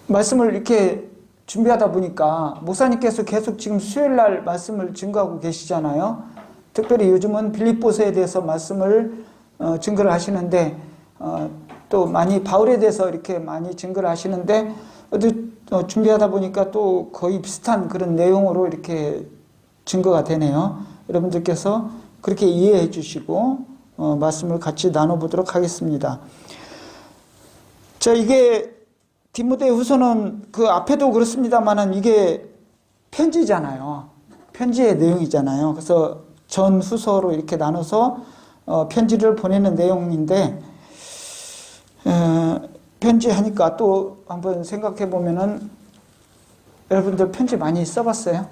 말씀을 이렇게 준비하다 보니까 목사님께서 계속 지금 수요일 날 말씀을 증거하고 계시잖아요. 특별히 요즘은 빌립보서에 대해서 말씀을 증거를 하시는데 또 많이 바울에 대해서 이렇게 많이 증거를 하시는데 준비하다 보니까 또 거의 비슷한 그런 내용으로 이렇게 증거가 되네요. 여러분들께서 그렇게 이해해 주시고 말씀을 같이 나눠보도록 하겠습니다. 자, 이게 디모데 후서는 그 앞에도 그렇습니다만은 이게 편지잖아요. 편지의 내용이잖아요. 그래서 전 후서로 이렇게 나눠서 편지를 보내는 내용인데 편지하니까 또 한번 생각해 보면은 여러분들 편지 많이 써봤어요?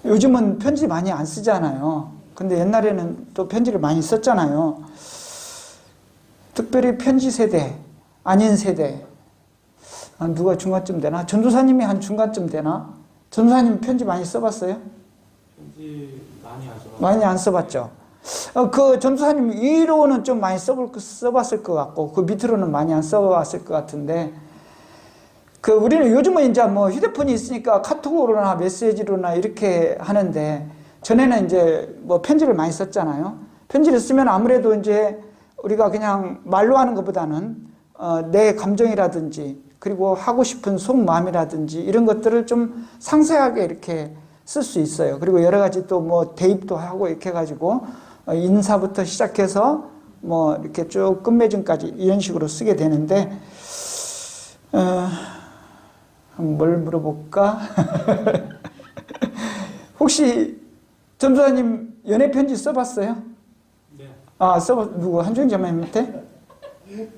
요즘은 편지 많이 안 쓰잖아요. 근데 옛날에는 또 편지를 많이 썼잖아요. 특별히 편지 세대, 아닌 세대. 누가 중간쯤 되나? 전도사님이 한 중간쯤 되나? 전도사님 편지 많이 써봤어요? 편지 많이 안 써봤어요. 많이 안 써봤죠. 그 전도사님 위로는 좀 많이 써봤을 것 같고 그 밑으로는 많이 안 써봤을 것 같은데 그 우리는 요즘은 이제 뭐 휴대폰이 있으니까 카톡으로나 메시지로나 이렇게 하는데 전에는 이제 뭐 편지를 많이 썼잖아요. 편지를 쓰면 아무래도 이제 우리가 그냥 말로 하는 것보다는 내 감정이라든지 그리고 하고 싶은 속마음이라든지 이런 것들을 좀 상세하게 이렇게 쓸 수 있어요. 그리고 여러 가지 또 뭐 대입도 하고 이렇게 해가지고 인사부터 시작해서 뭐 이렇게 쭉 끝맺음까지 이런 식으로 쓰게 되는데 뭘 물어볼까? 혹시 전도사님 연애 편지 써봤어요? 네. 누구 한중 자매님한테? 네,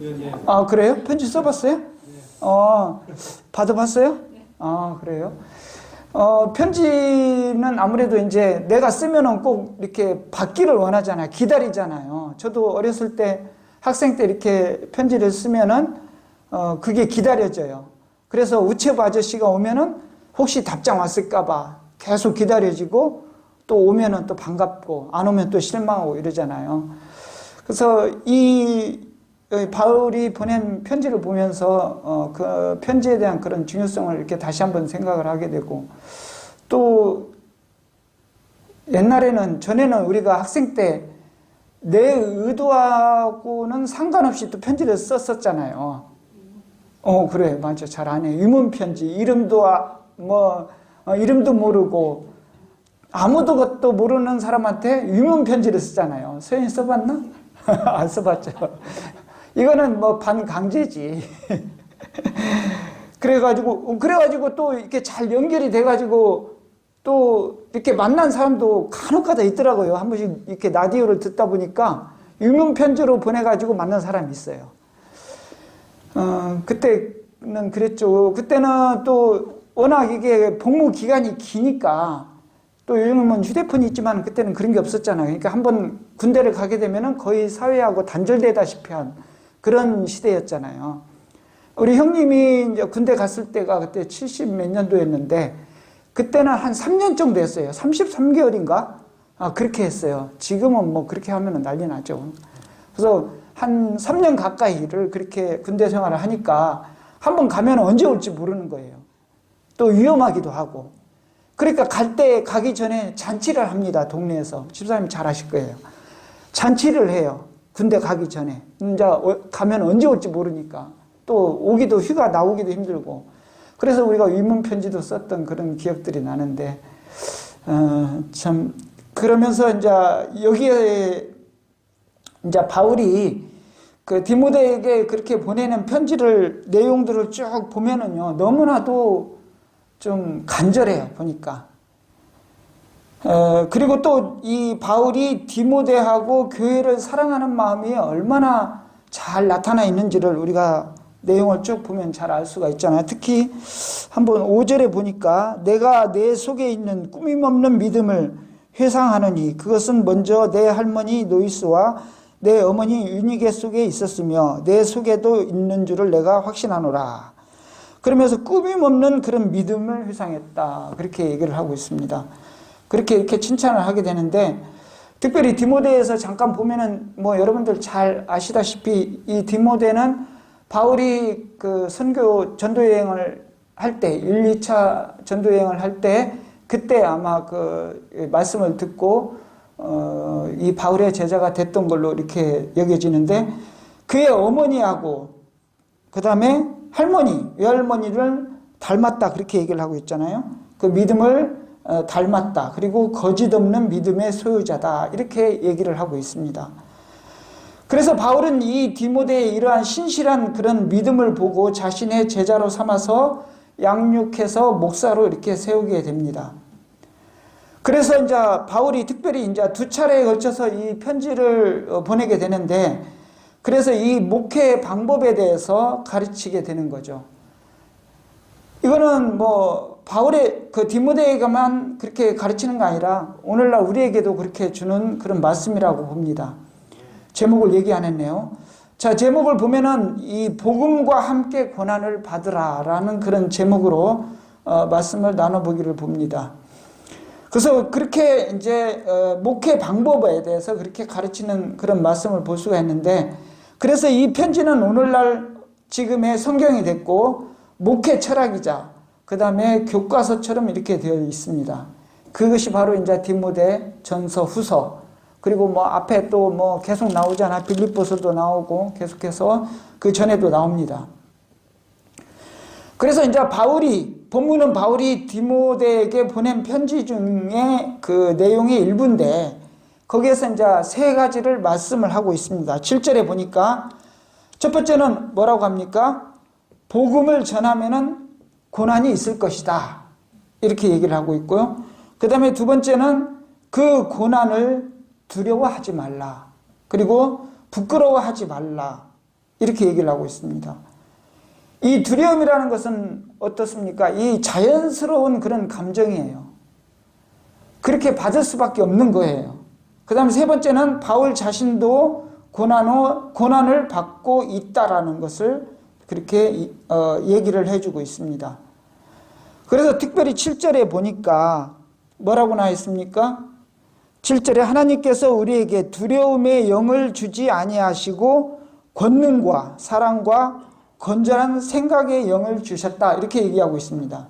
네. 그래요? 편지 써봤어요? 네. 받아봤어요? 그래요? 편지는 아무래도 이제 내가 쓰면은 꼭 이렇게 받기를 원하잖아요. 기다리잖아요. 저도 어렸을 때 학생 때 이렇게 편지를 쓰면은 그게 기다려져요. 그래서 우체부 아저씨가 오면은 혹시 답장 왔을까봐 계속 기다려지고 또 오면은 또 반갑고 안 오면 또 실망하고 이러잖아요. 그래서 이 바울이 보낸 편지를 보면서 그 편지에 대한 그런 중요성을 이렇게 다시 한번 생각을 하게 되고 또 전에는 우리가 학생 때 내 의도하고는 상관없이 또 편지를 썼었잖아요. 그래, 맞아, 잘 안 해. 유문 편지, 이름도 이름도 모르고 아무것도 모르는 사람한테 유문 편지를 쓰잖아요. 서연이 써봤나? 안 써봤죠. 이거는 뭐 반강제지. 그래가지고 또 이렇게 잘 연결이 돼가지고 또 이렇게 만난 사람도 간혹가다 있더라고요. 한 번씩 이렇게 라디오를 듣다 보니까 유문 편지로 보내가지고 만난 사람이 있어요. 그때는 그랬죠. 그때는 또 워낙 이게 복무 기간이 기니까 또 요즘은 휴대폰이 있지만 그때는 그런 게 없었잖아요. 그러니까 한번 군대를 가게 되면은 거의 사회하고 단절되다시피 한 그런 시대였잖아요. 우리 형님이 이제 군대 갔을 때가 그때 70 몇 년도였는데 그때는 한 3년 정도 했어요. 33개월인가? 그렇게 했어요. 지금은 뭐 그렇게 하면은 난리 나죠. 그래서 한 3년 가까이를 그렇게 군대 생활을 하니까 한번 가면 언제 올지 모르는 거예요. 또 위험하기도 하고. 그러니까 가기 전에 잔치를 합니다. 동네에서. 집사님 잘 아실 거예요. 잔치를 해요. 군대 가기 전에. 이제 가면 언제 올지 모르니까. 또 휴가 나오기도 힘들고. 그래서 우리가 위문 편지도 썼던 그런 기억들이 나는데, 참, 그러면서 이제 여기에 이제 바울이 그 디모데에게 그렇게 보내는 내용들을 쭉 보면은요, 너무나도 좀 간절해요, 보니까. 그리고 또 이 바울이 디모데하고 교회를 사랑하는 마음이 얼마나 잘 나타나 있는지를 우리가 내용을 쭉 보면 잘 알 수가 있잖아요. 특히 한번 5절에 보니까 내가 내 속에 있는 꾸밈없는 믿음을 회상하느니 그것은 먼저 내 할머니 노이스와 내 어머니 유니게 속에 있었으며 내 속에도 있는 줄을 내가 확신하노라. 그러면서 꾸밈없는 그런 믿음을 회상했다. 그렇게 얘기를 하고 있습니다. 그렇게 이렇게 칭찬을 하게 되는데 특별히 디모데에서 잠깐 보면은 뭐 여러분들 잘 아시다시피 이 디모데는 바울이 그 선교 전도 여행을 할 때, 1, 2차 전도 여행을 할 때, 그때 아마 그 말씀을 듣고 이 바울의 제자가 됐던 걸로 이렇게 여겨지는데, 그의 어머니하고 그 다음에 할머니, 외할머니를 닮았다, 그렇게 얘기를 하고 있잖아요. 그 믿음을 닮았다. 그리고 거짓 없는 믿음의 소유자다, 이렇게 얘기를 하고 있습니다. 그래서 바울은 이 디모데의 이러한 신실한 그런 믿음을 보고 자신의 제자로 삼아서 양육해서 목사로 이렇게 세우게 됩니다. 그래서 이제 바울이 특별히 이제 두 차례에 걸쳐서 이 편지를 보내게 되는데, 그래서 이 목회 방법에 대해서 가르치게 되는 거죠. 이거는 뭐 바울의 그 디모데에게만 그렇게 가르치는 게 아니라 오늘날 우리에게도 그렇게 주는 그런 말씀이라고 봅니다. 제목을 얘기 안 했네요. 자, 제목을 보면은 이 복음과 함께 고난을 받으라라는 그런 제목으로 말씀을 나눠보기를 봅니다. 그래서 그렇게 이제 목회 방법에 대해서 그렇게 가르치는 그런 말씀을 볼 수가 있는데, 그래서 이 편지는 오늘날 지금의 성경이 됐고 목회 철학이자 그 다음에 교과서처럼 이렇게 되어 있습니다. 그것이 바로 이제 디모데 전서 후서, 그리고 뭐 앞에 또 뭐 계속 나오잖아. 빌립보서도 나오고 계속해서 그 전에도 나옵니다. 그래서 이제 본문은 바울이 디모데에게 보낸 편지 중에 그 내용의 일부인데, 거기에서 이제 세 가지를 말씀을 하고 있습니다. 7절에 보니까 첫 번째는 뭐라고 합니까? 복음을 전하면은 고난이 있을 것이다, 이렇게 얘기를 하고 있고요. 그 다음에 두 번째는 그 고난을 두려워하지 말라, 그리고 부끄러워하지 말라, 이렇게 얘기를 하고 있습니다. 이 두려움이라는 것은 어떻습니까? 이 자연스러운 그런 감정이에요. 그렇게 받을 수밖에 없는 거예요. 그 다음에 세 번째는 바울 자신도 고난을 받고 있다라는 것을 그렇게 얘기를 해주고 있습니다. 그래서 특별히 7절에 보니까 뭐라고 나와 있습니까? 7절에 하나님께서 우리에게 두려움의 영을 주지 아니하시고 권능과 사랑과 건전한 생각의 영을 주셨다, 이렇게 얘기하고 있습니다.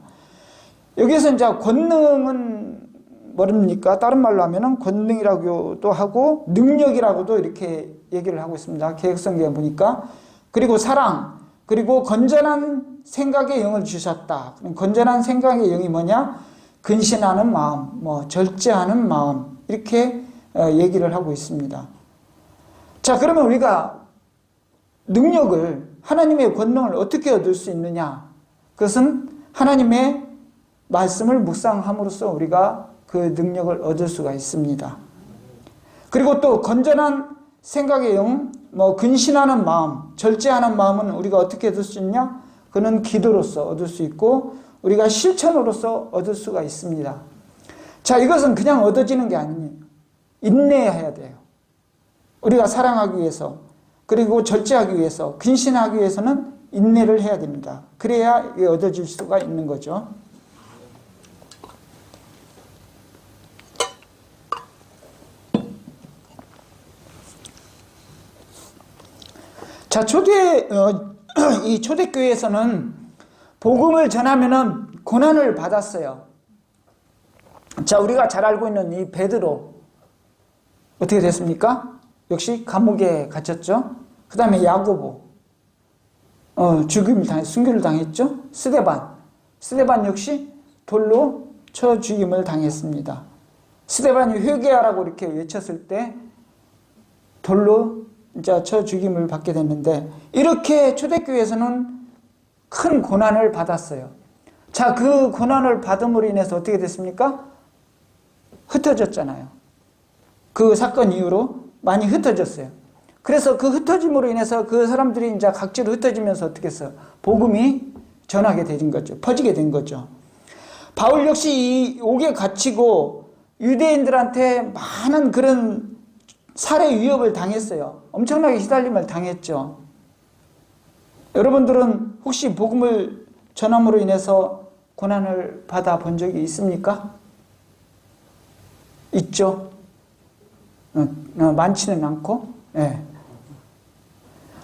여기서 이제 권능은 뭡니까? 다른 말로 하면은 권능이라고도 하고 능력이라고도 이렇게 얘기를 하고 있습니다. 개혁성경에 보니까. 그리고 사랑, 그리고 건전한 생각의 영을 주셨다. 건전한 생각의 영이 뭐냐? 근신하는 마음, 뭐 절제하는 마음, 이렇게 얘기를 하고 있습니다. 자, 그러면 우리가 능력을, 하나님의 권능을 어떻게 얻을 수 있느냐? 그것은 하나님의 말씀을 묵상함으로써 우리가 그 능력을 얻을 수가 있습니다. 그리고 또 건전한 생각의 영, 뭐 근신하는 마음, 절제하는 마음은 우리가 어떻게 얻을 수 있냐? 그는 기도로서 얻을 수 있고 우리가 실천으로서 얻을 수가 있습니다. 자, 이것은 그냥 얻어지는 게 아니에요. 인내해야 돼요. 우리가 사랑하기 위해서, 그리고 절제하기 위해서, 근신하기 위해서는 인내를 해야 됩니다. 그래야 얻어질 수가 있는 거죠. 자, 이 초대교회에서는 복음을 전하면은 고난을 받았어요. 자, 우리가 잘 알고 있는 이 베드로 어떻게 됐습니까? 역시 감옥에 갇혔죠. 그 다음에 야고보 순교를 당했죠. 스데반 역시 돌로 쳐 죽임을 당했습니다. 스데반이 회개하라고 이렇게 외쳤을 때 돌로 이제 쳐 죽임을 받게 됐는데, 이렇게 초대교회에서는 큰 고난을 받았어요. 자, 그 고난을 받음으로 인해서 어떻게 됐습니까? 흩어졌잖아요. 그 사건 이후로 많이 흩어졌어요. 그래서 그 흩어짐으로 인해서 그 사람들이 이제 각지로 흩어지면서 어떻게 했어요? 복음이 전하게 된 거죠. 퍼지게 된 거죠. 바울 역시 이 옥에 갇히고 유대인들한테 많은 그런 살해 위협을 당했어요. 엄청나게 시달림을 당했죠. 여러분들은 혹시 복음을 전함으로 인해서 고난을 받아 본 적이 있습니까? 있죠. 많지는 않고. 네.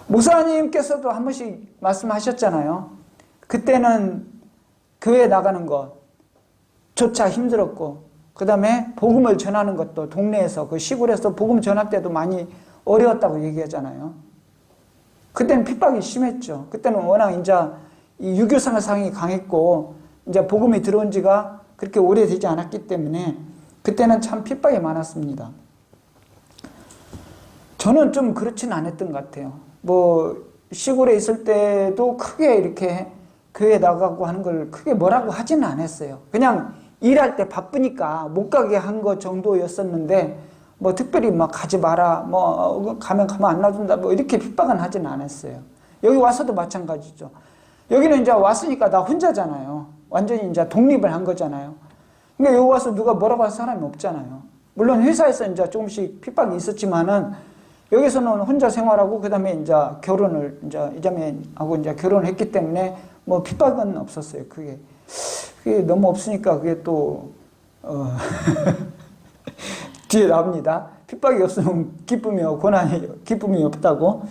목사님께서도 한 번씩 말씀하셨잖아요. 그때는 교회 나가는 것조차 힘들었고, 그 다음에 복음을 전하는 것도 동네에서, 그 시골에서 복음 전할 때도 많이 어려웠다고 얘기하잖아요. 그때는 핍박이 심했죠. 그때는 워낙 이제 이 유교상상이 강했고, 이제 복음이 들어온 지가 그렇게 오래되지 않았기 때문에 그때는 참 핍박이 많았습니다. 저는 좀 그렇진 않았던 것 같아요. 뭐 시골에 있을 때도 크게 이렇게 교회 나가고 하는 걸 크게 뭐라고 하지는 않았어요. 그냥 일할 때 바쁘니까 못 가게 한 것 정도였었는데, 뭐 특별히 막 가지 마라, 뭐 가면 안 놔둔다, 뭐 이렇게 핍박은 하지는 않았어요. 여기 와서도 마찬가지죠. 여기는 이제 왔으니까 나 혼자잖아요. 완전히 이제 독립을 한 거잖아요. 근데 여기 와서 누가 뭐라고 할 사람이 없잖아요. 물론 회사에서 이제 조금씩 핍박이 있었지만은, 여기서는 혼자 생활하고, 그 다음에 이제 결혼을, 이제 이자매하고 이제 결혼을 했기 때문에 뭐 핍박은 없었어요. 그게 너무 없으니까 그게 또, 뒤에 나옵니다. 핍박이 없으면 기쁨이 없다고.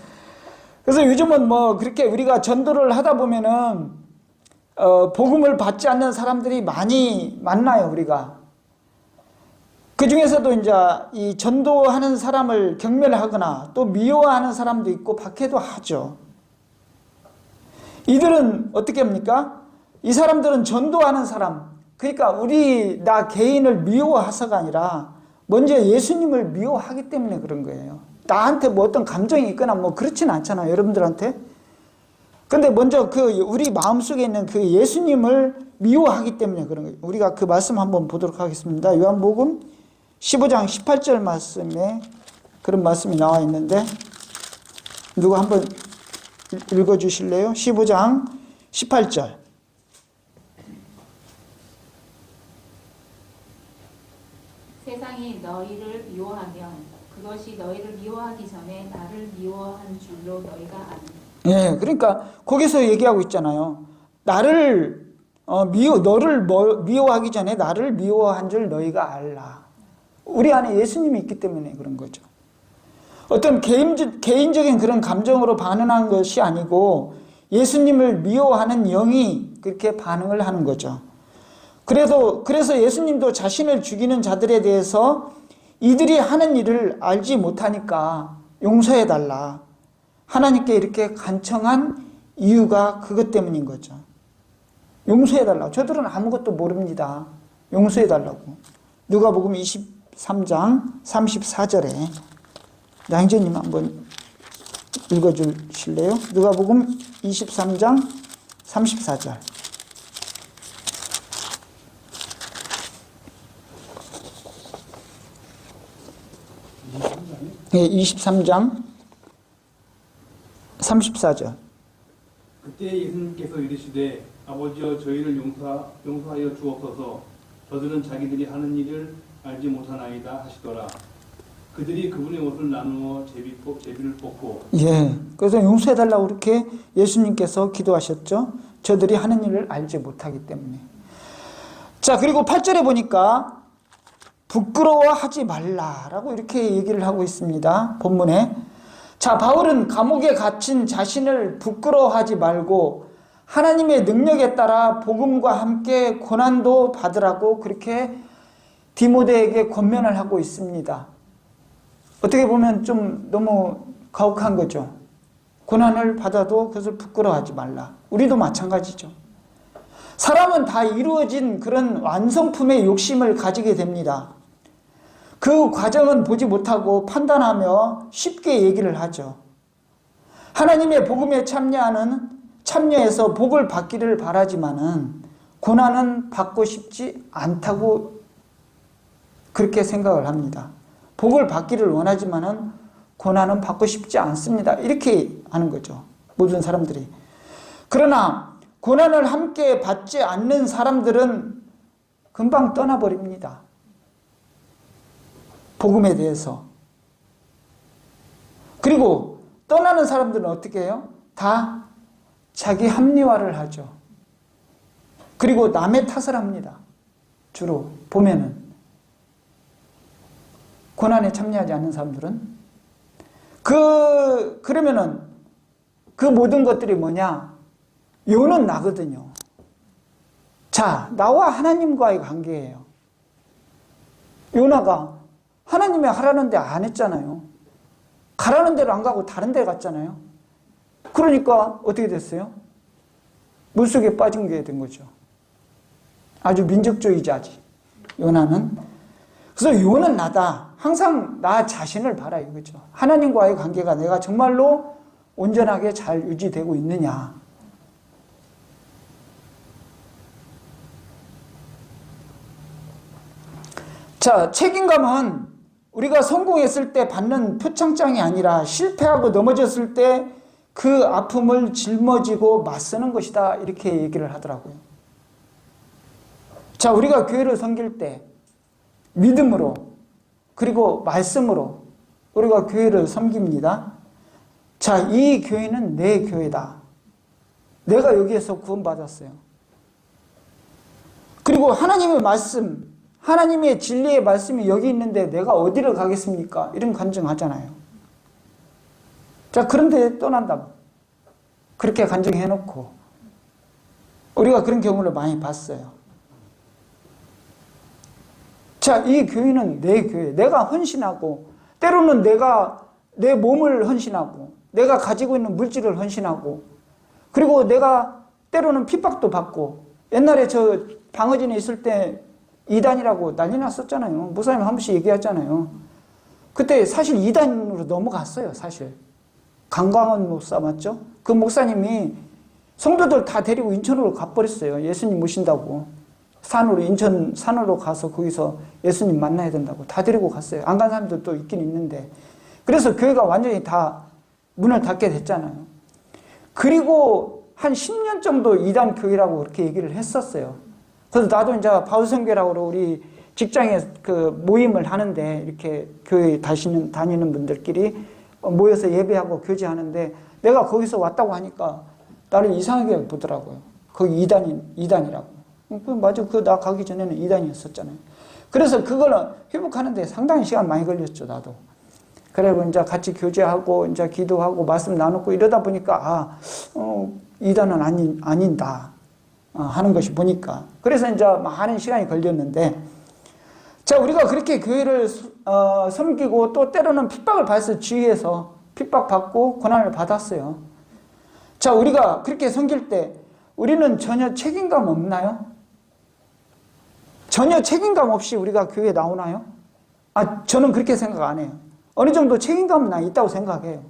그래서 요즘은 뭐 그렇게 우리가 전도를 하다 보면은, 복음을 받지 않는 사람들이 많이 만나요, 우리가. 그 중에서도 이제 이 전도하는 사람을 경멸하거나 또 미워하는 사람도 있고 박해도 하죠. 이들은 어떻게 합니까? 이 사람들은 전도하는 사람, 그러니까 나 개인을 미워해서가 아니라 먼저 예수님을 미워하기 때문에 그런 거예요. 나한테 뭐 어떤 감정이 있거나 뭐 그렇진 않잖아요, 여러분들한테. 근데 먼저 우리 마음속에 있는 그 예수님을 미워하기 때문에 그런 거예요. 우리가 그 말씀 한번 보도록 하겠습니다. 요한복음 15장 18절 말씀에 그런 말씀이 나와 있는데, 누가 한번 읽어주실래요? 15장 18절. 세상이 너희를 미워하면 그것이 너희를 미워하기 전에 나를 미워한 줄로 너희가 아니. 예, 그러니까 거기서 얘기하고 있잖아요. 너를 미워하기 전에 나를 미워한 줄 너희가 알라. 우리 안에 예수님이 있기 때문에 그런 거죠. 어떤 개인적인 그런 감정으로 반응하는 것이 아니고 예수님을 미워하는 영이 그렇게 반응을 하는 거죠. 그래서 예수님도 자신을 죽이는 자들에 대해서 이들이 하는 일을 알지 못하니까 용서해달라. 하나님께 이렇게 간청한 이유가 그것 때문인 거죠. 용서해달라. 저들은 아무것도 모릅니다. 용서해달라고. 누가복음 23장 34절에 양재님 한번 읽어주실래요? 누가복음 23장 34절. 네, 23장 34절. 그때 예수님께서 이르시되 아버지여 저희를 용서하여 주옵소서. 저들은 자기들이 하는 일을 알지 못하나이다 하시더라. 그들이 그분의 옷을 나누어 제비를 뽑고. 예, 그래서 용서해달라고 그렇게 예수님께서 기도하셨죠. 저들이 하는 일을 알지 못하기 때문에. 자, 그리고 8절에 보니까 부끄러워하지 말라라고 이렇게 얘기를 하고 있습니다. 본문에. 자, 바울은 감옥에 갇힌 자신을 부끄러워하지 말고 하나님의 능력에 따라 복음과 함께 고난도 받으라고 그렇게 디모데에게 권면을 하고 있습니다. 어떻게 보면 좀 너무 가혹한 거죠. 고난을 받아도 그것을 부끄러워하지 말라. 우리도 마찬가지죠. 사람은 다 이루어진 그런 완성품의 욕심을 가지게 됩니다. 그 과정은 보지 못하고 판단하며 쉽게 얘기를 하죠. 하나님의 복음에 참여해서 복을 받기를 바라지만은 고난은 받고 싶지 않다고 그렇게 생각을 합니다. 복을 받기를 원하지만은 고난은 받고 싶지 않습니다. 이렇게 하는 거죠. 모든 사람들이. 그러나 고난을 함께 받지 않는 사람들은 금방 떠나버립니다. 복음에 대해서. 그리고 떠나는 사람들은 어떻게 해요? 다 자기 합리화를 하죠. 그리고 남의 탓을 합니다. 주로 보면은. 고난에 참여하지 않는 사람들은. 그러면은 그 모든 것들이 뭐냐? 요는 나거든요. 자, 나와 하나님과의 관계예요. 요나가 하나님이 하라는 데 안 했잖아요. 가라는 데로 안 가고 다른 데 갔잖아요. 그러니까 어떻게 됐어요? 물속에 빠진 게 된 거죠. 아주 민족주의자지, 요나는. 그래서 요는 나다. 항상 나 자신을 봐라 이거죠. 하나님과의 관계가 내가 정말로 온전하게 잘 유지되고 있느냐. 자, 책임감은 우리가 성공했을 때 받는 표창장이 아니라 실패하고 넘어졌을 때 그 아픔을 짊어지고 맞서는 것이다. 이렇게 얘기를 하더라고요. 자, 우리가 교회를 섬길 때 믿음으로 그리고 말씀으로 우리가 교회를 섬깁니다. 자, 이 교회는 내 교회다. 내가 여기에서 구원받았어요. 그리고 하나님의 말씀, 하나님의 진리의 말씀이 여기 있는데 내가 어디를 가겠습니까? 이런 간증하잖아요. 자, 그런데 떠난다. 그렇게 간증해놓고 우리가 그런 경우를 많이 봤어요. 자, 이 교회는 내 교회. 내가 헌신하고 때로는 내가 내 몸을 헌신하고 내가 가지고 있는 물질을 헌신하고 그리고 내가 때로는 핍박도 받고 옛날에 저 방어진에 있을 때 이단이라고 난리 났었잖아요. 목사님 한 번씩 얘기했잖아요. 그때 사실 이단으로 넘어갔어요. 사실 강광원 목사 맞죠? 그 목사님이 성도들 다 데리고 인천으로 가버렸어요. 예수님 모신다고 산으로, 인천 산으로 가서 거기서 예수님 만나야 된다고 다 데리고 갔어요. 안 간 사람들도 있긴 있는데. 그래서 교회가 완전히 다 문을 닫게 됐잖아요. 그리고 한 10년 정도 이단 교회라고 그렇게 얘기를 했었어요. 그래서 나도 이제 바울선교라고 우리 직장에 그 모임을 하는데 이렇게 교회 다니는 분들끼리 모여서 예배하고 교제하는데 내가 거기서 왔다고 하니까 나를 이상하게 보더라고요. 거기 이단이라고. 맞아. 나 가기 전에는 이단이었었잖아요. 그래서 그걸 회복하는데 상당히 시간 많이 걸렸죠, 나도. 그래고 이제 같이 교제하고, 이제 기도하고, 말씀 나누고 이러다 보니까, 이단은 아닌다. 하는 것이 보니까. 그래서 이제 많은 시간이 걸렸는데, 자, 우리가 그렇게 교회를 섬기고 또 때로는 핍박을 받아서 주위에서 핍박받고 고난을 받았어요. 자, 우리가 그렇게 섬길 때 우리는 전혀 책임감 없나요? 전혀 책임감 없이 우리가 교회에 나오나요? 저는 그렇게 생각 안 해요. 어느 정도 책임감은 나 있다고 생각해요.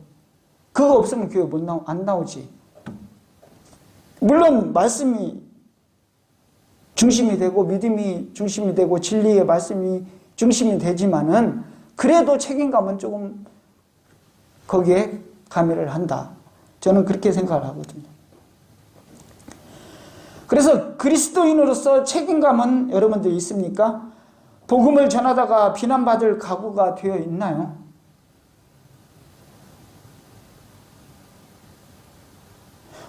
그거 없으면 교회 안 나오지. 물론 말씀이 중심이 되고 믿음이 중심이 되고 진리의 말씀이 중심이 되지만은 그래도 책임감은 조금 거기에 가미를 한다. 저는 그렇게 생각을 하거든요. 그래서 그리스도인으로서 책임감은 여러분들 있습니까? 복음을 전하다가 비난받을 각오가 되어 있나요?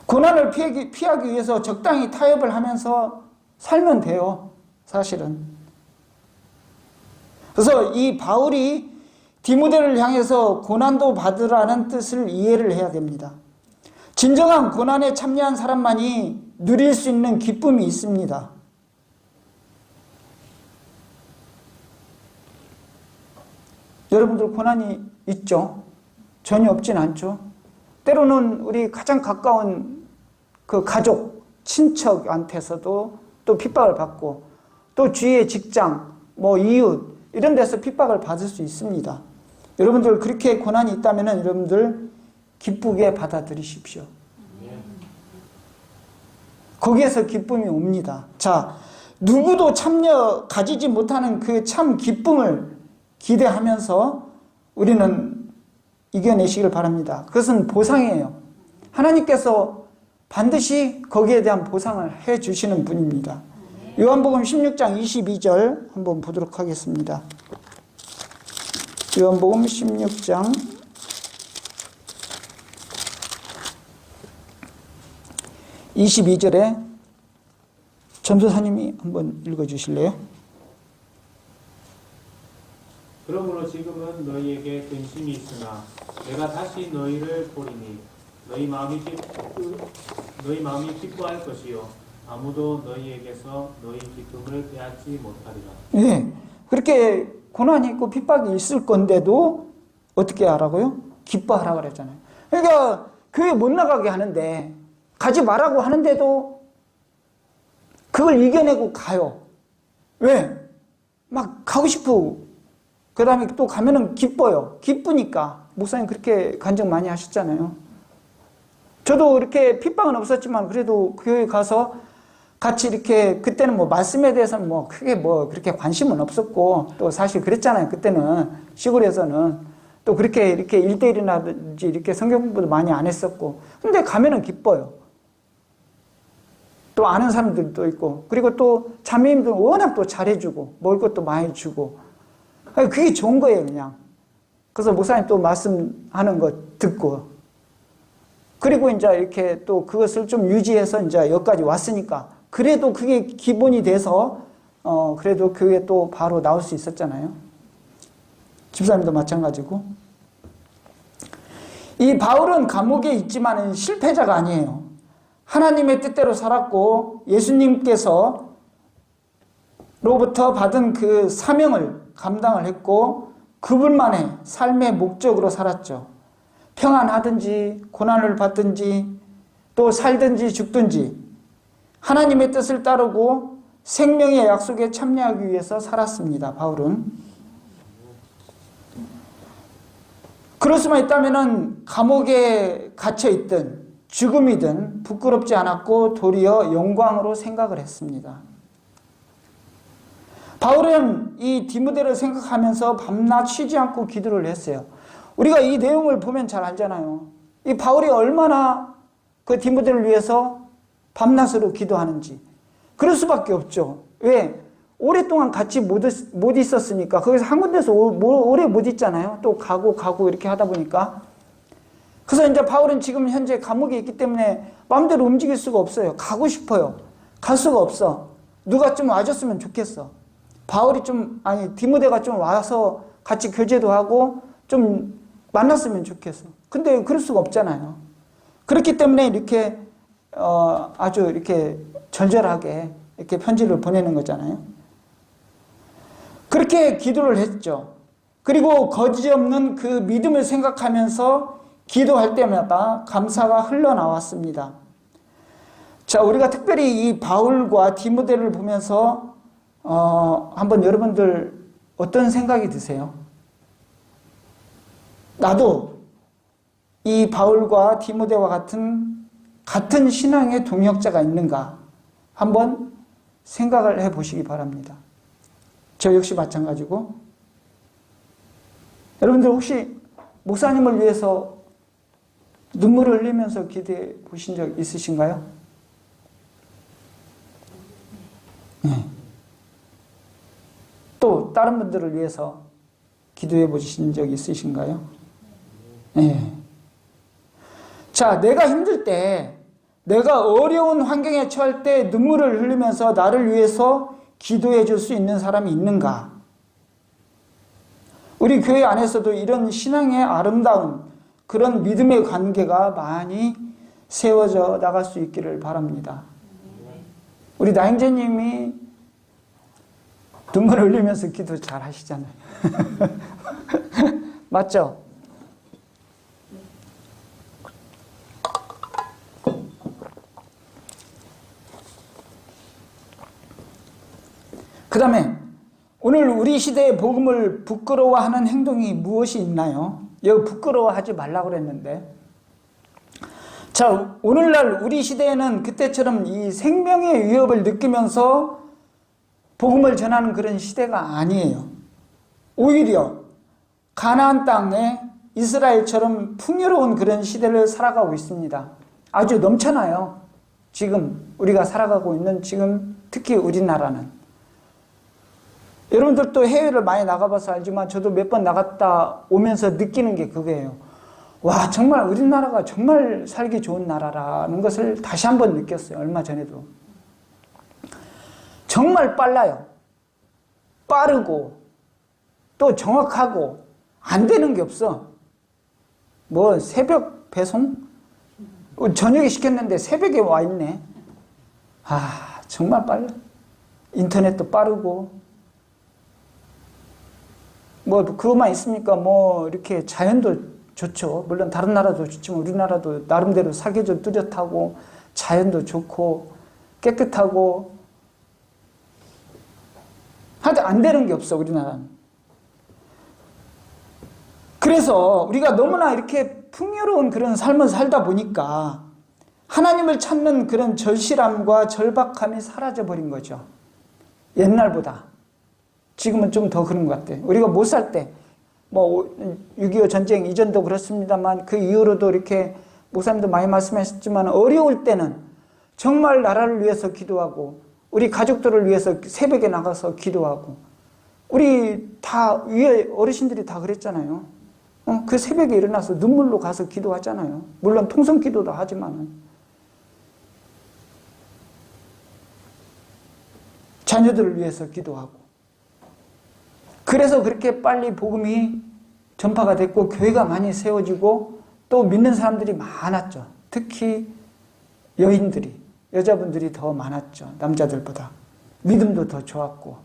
고난을 피하기 위해서 적당히 타협을 하면서 살면 돼요. 사실은. 그래서 이 바울이 디모데를 향해서 고난도 받으라는 뜻을 이해를 해야 됩니다. 진정한 고난에 참여한 사람만이 누릴 수 있는 기쁨이 있습니다. 여러분들 고난이 있죠? 전혀 없진 않죠? 때로는 우리 가장 가까운 그 가족, 친척한테서도 또 핍박을 받고 또 주위의 직장, 이웃 이런 데서 핍박을 받을 수 있습니다. 여러분들 그렇게 고난이 있다면 여러분들 기쁘게 받아들이십시오. 거기에서 기쁨이 옵니다. 자, 누구도 가지지 못하는 그 참 기쁨을 기대하면서 우리는 이겨내시길 바랍니다. 그것은 보상이에요. 하나님께서 반드시 거기에 대한 보상을 해 주시는 분입니다. 요한복음 16장 22절 한번 보도록 하겠습니다. 요한복음 16장 22절에 전도사님이 한번 읽어주실래요? 그러므로 지금은 너희에게 근심이 있으나 내가 다시 너희를 보리니 너희 마음이 기뻐할 것이요 아무도 너희에게서 너희 기쁨을 빼앗지 못하리라. 예. 그렇게 고난이 있고 핍박이 있을 건데도 어떻게 하라고요? 기뻐하라고 그랬잖아요. 그러니까 교회 못 나가게 하는데, 가지 말라고 하는데도 그걸 이겨내고 가요. 왜? 막 가고 싶고, 그 다음에 또 가면은 기뻐요. 기쁘니까. 목사님 그렇게 간증 많이 하셨잖아요. 저도 이렇게 핍박은 없었지만 그래도 그 교회 가서 같이 이렇게, 그때는 뭐 말씀에 대해서는 뭐 크게 뭐 그렇게 관심은 없었고, 또 사실 그랬잖아요. 그때는 시골에서는 또 그렇게 이렇게 1대1이라든지 이렇게 성경 공부도 많이 안 했었고, 근데 가면은 기뻐요. 또 아는 사람들도 있고, 그리고 또 자매님들 워낙 또 잘해주고, 먹을 것도 많이 주고, 그게 좋은 거예요, 그냥. 그래서 목사님 또 말씀하는 거 듣고, 그리고 이제 이렇게 또 그것을 좀 유지해서 이제 여기까지 왔으니까, 그래도 그게 기본이 돼서, 그래도 교회에 또 바로 나올 수 있었잖아요. 집사님도 마찬가지고. 이 바울은 감옥에 있지만 실패자가 아니에요. 하나님의 뜻대로 살았고, 예수님께서 로부터 받은 그 사명을 감당을 했고, 그분만의 삶의 목적으로 살았죠. 평안하든지 고난을 받든지 또 살든지 죽든지 하나님의 뜻을 따르고 생명의 약속에 참여하기 위해서 살았습니다. 바울은. 그럴 수만 있다면 감옥에 갇혀있든 죽음이든 부끄럽지 않았고 도리어 영광으로 생각을 했습니다. 바울은 이 디모데를 생각하면서 밤낮 쉬지 않고 기도를 했어요. 우리가 이 내용을 보면 잘 알잖아요. 이 바울이 얼마나 그 디모데를 위해서 밤낮으로 기도하는지. 그럴 수밖에 없죠. 왜? 오랫동안 같이 못 있었으니까. 거기서 한 군데서 오래 못 있잖아요. 또 가고 이렇게 하다 보니까. 그래서 이제 바울은 지금 현재 감옥에 있기 때문에 마음대로 움직일 수가 없어요. 가고 싶어요. 갈 수가 없어. 누가 좀 와줬으면 좋겠어. 바울이 디모데가 좀 와서 같이 교제도 하고 좀 만났으면 좋겠어. 근데 그럴 수가 없잖아요. 그렇기 때문에 이렇게 아주 이렇게 절절하게 이렇게 편지를 보내는 거잖아요. 그렇게 기도를 했죠. 그리고 거짓없는 그 믿음을 생각하면서 기도할 때마다 감사가 흘러나왔습니다. 자, 우리가 특별히 이 바울과 디모데를 보면서 한번 여러분들 어떤 생각이 드세요? 나도 이 바울과 디모데와 같은 신앙의 동역자가 있는가 한번 생각을 해보시기 바랍니다. 저 역시 마찬가지고. 여러분들 혹시 목사님을 위해서 눈물을 흘리면서 기도해 보신 적 있으신가요? 네. 또 다른 분들을 위해서 기도해 보신 적 있으신가요? 네. 자, 내가 힘들 때, 내가 어려운 환경에 처할 때 눈물을 흘리면서 나를 위해서 기도해 줄 수 있는 사람이 있는가? 우리 교회 안에서도 이런 신앙의 아름다운 그런 믿음의 관계가 많이 세워져 나갈 수 있기를 바랍니다. 우리 나행제님이 눈물을 흘리면서 기도 잘 하시잖아요. 맞죠? 그 다음에 오늘 우리 시대의 복음을 부끄러워하는 행동이 무엇이 있나요? 여기 부끄러워하지 말라고 그랬는데, 자, 오늘날 우리 시대에는 그때처럼 이 생명의 위협을 느끼면서 복음을 전하는 그런 시대가 아니에요. 오히려 가나안 땅에 이스라엘처럼 풍요로운 그런 시대를 살아가고 있습니다. 아주 넘쳐나요. 지금 우리가 살아가고 있는 지금 특히 우리나라는. 여러분들도 해외를 많이 나가봐서 알지만 저도 몇 번 나갔다 오면서 느끼는 게 그거예요. 와, 정말 우리나라가 정말 살기 좋은 나라라는 것을 다시 한번 느꼈어요. 얼마 전에도. 정말 빨라요. 빠르고 또 정확하고 안 되는 게 없어. 뭐 새벽 배송? 저녁에 시켰는데 새벽에 와 있네. 아, 정말 빨라. 인터넷도 빠르고. 뭐, 그것만 있습니까? 뭐, 이렇게 자연도 좋죠. 물론 다른 나라도 좋지만 우리나라도 나름대로 사계절 뚜렷하고, 자연도 좋고, 깨끗하고, 하여튼 안 되는 게 없어, 우리나라는. 그래서 우리가 너무나 이렇게 풍요로운 그런 삶을 살다 보니까 하나님을 찾는 그런 절실함과 절박함이 사라져버린 거죠. 옛날보다. 지금은 좀 더 그런 것 같아요. 우리가 못 살 때, 뭐, 6.25 전쟁 이전도 그렇습니다만 그 이후로도 이렇게 목사님도 많이 말씀하셨지만 어려울 때는 정말 나라를 위해서 기도하고 우리 가족들을 위해서 새벽에 나가서 기도하고 우리 다 위에 어르신들이 다 그랬잖아요. 그 새벽에 일어나서 눈물로 가서 기도하잖아요. 물론 통성 기도도 하지만 자녀들을 위해서 기도하고 그래서 그렇게 빨리 복음이 전파가 됐고 교회가 많이 세워지고 또 믿는 사람들이 많았죠. 특히 여인들이 여자분들이 더 많았죠. 남자들보다. 믿음도 더 좋았고.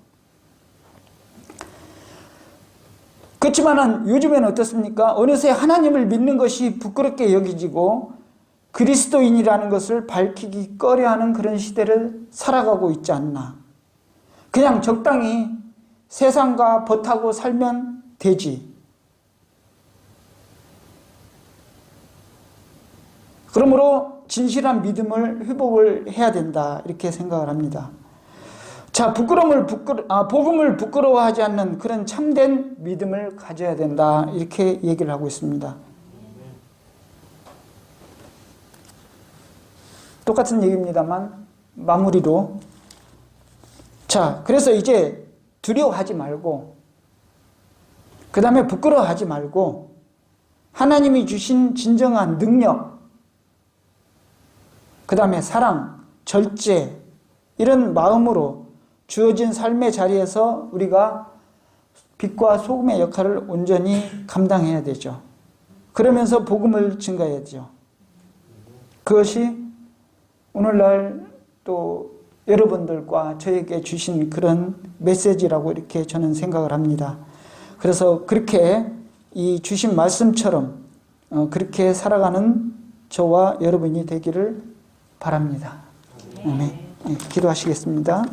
그렇지만 요즘에는 어떻습니까? 어느새 하나님을 믿는 것이 부끄럽게 여기지고 그리스도인이라는 것을 밝히기 꺼려하는 그런 시대를 살아가고 있지 않나. 그냥 적당히 세상과 버타고 살면 되지. 그러므로 진실한 믿음을 회복을 해야 된다. 이렇게 생각을 합니다. 자, 복음을 부끄러워하지 않는 그런 참된 믿음을 가져야 된다. 이렇게 얘기를 하고 있습니다. 똑같은 얘기입니다만 마무리로. 자, 그래서 이제 두려워하지 말고 그 다음에 부끄러워하지 말고 하나님이 주신 진정한 능력 그 다음에 사랑, 절제 이런 마음으로 주어진 삶의 자리에서 우리가 빛과 소금의 역할을 온전히 감당해야 되죠. 그러면서 복음을 증가해야죠. 그것이 오늘날 또 여러분들과 저에게 주신 그런 메시지라고 이렇게 저는 생각을 합니다. 그래서 그렇게 이 주신 말씀처럼 그렇게 살아가는 저와 여러분이 되기를 바랍니다. 아멘. 네, 기도하시겠습니다.